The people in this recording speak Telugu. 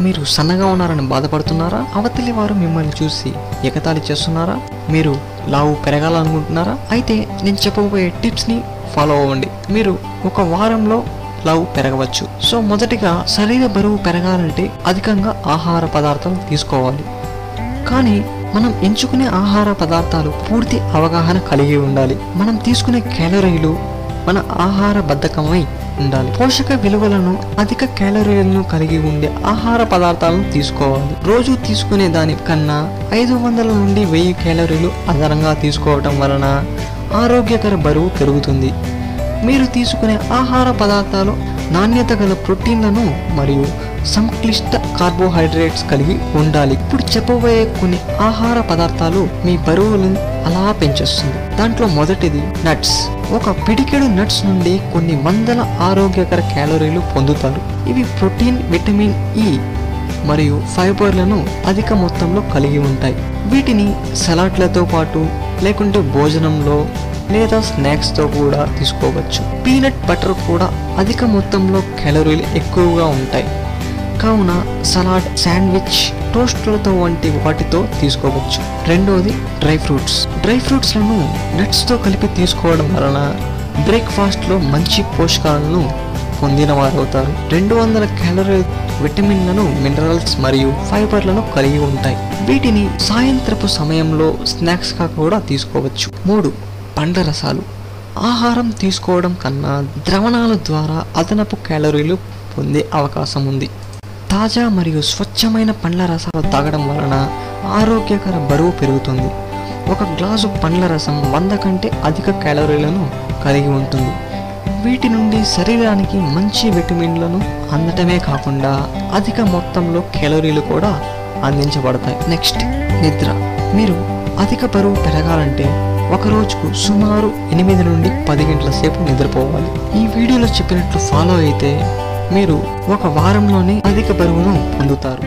మీరు సన్నగా ఉన్నారని బాధపడుతున్నారా? అవతలి వారు మిమ్మల్ని చూసి ఎగతాళి చేస్తున్నారా? మీరు లావు పెరగాలనుకుంటున్నారా? అయితే నేను చెప్పబోయే టిప్స్ని ఫాలో అవ్వండి. మీరు ఒక వారంలో లావు పెరగవచ్చు. సో మొదటిగా శరీర బరువు పెరగాలంటే అధికంగా ఆహార పదార్థాలు తీసుకోవాలి. కానీ మనం ఎంచుకునే ఆహార పదార్థాలు పూర్తి అవగాహన కలిగి ఉండాలి. మనం తీసుకునే క్యాలరీలు మన ఆహార బద్ధకమై ఉండాలి. పోషక విలువలను అధిక క్యాలరీలను కలిగి ఉండే ఆహార పదార్థాలను తీసుకోవాలి. రోజు తీసుకునే దానికన్నా 500 నుండి 1000 క్యాలరీలు అదనంగా తీసుకోవటం వలన ఆరోగ్యకర బరువు పెరుగుతుంది. మీరు తీసుకునే ఆహార పదార్థాలు నాణ్యత గల ప్రోటీన్లను మరియు సంక్లిష్ట కార్బోహైడ్రేట్స్ కలిగి ఉండాలి. ఇప్పుడు చెప్పబోయే కొన్ని ఆహార పదార్థాలు మీ బరువులను అలా పెంచేస్తుంది. దాంట్లో మొదటిది నట్స్. ఒక పిడికెడు నట్స్ నుండి కొన్ని వందల ఆరోగ్యకర క్యాలరీలు పొందుతారు. ఇవి ప్రోటీన్, విటమిన్ ఇ మరియు ఫైబర్లను అధిక మొత్తంలో కలిగి ఉంటాయి. వీటిని సలాడ్లతో పాటు లేకుంటే భోజనంలో లేదా స్నాక్స్తో కూడా తీసుకోవచ్చు. పీనట్ బటర్ కూడా అధిక మొత్తంలో క్యాలరీలు ఎక్కువగా ఉంటాయి. కావున సలాడ్, శాండ్విచ్, టోస్ట్లతో వంటి వాటితో తీసుకోవచ్చు. రెండోది డ్రై ఫ్రూట్స్. డ్రై ఫ్రూట్స్లను నట్స్తో కలిపి తీసుకోవడం వలన బ్రేక్ఫాస్ట్లో మంచి పోషకాలను పొందిన వారవుతారు. 200 క్యాలరీ విటమిన్లను, మినరల్స్ మరియు ఫైబర్లను కలిగి ఉంటాయి. వీటిని సాయంత్రపు సమయంలో స్నాక్స్గా కూడా తీసుకోవచ్చు. 3. పండ్ల రసాలు. ఆహారం తీసుకోవడం కన్నా ద్రవణాల ద్వారా అదనపు క్యాలరీలు పొందే అవకాశం ఉంది. తాజా మరియు స్వచ్ఛమైన పండ్ల రసాలు తాగడం వలన ఆరోగ్యకర బరువు పెరుగుతుంది. ఒక గ్లాసు పండ్ల రసం 100 కంటే అధిక క్యాలరీలను కలిగి ఉంటుంది. వీటి నుండి శరీరానికి మంచి విటమిన్లను అందటమే కాకుండా అధిక మొత్తంలో క్యాలరీలు కూడా అందించబడతాయి. నెక్స్ట్, నిద్ర. మీరు అధిక బరువు పెరగాలంటే ఒక రోజుకు సుమారు 8 నుండి 10 గంటల సేపు నిద్రపోవాలి. ఈ వీడియోలో చెప్పినట్లు ఫాలో అయితే మీరు ఒక వారంలోనే అధిక బరువును పొందుతారు.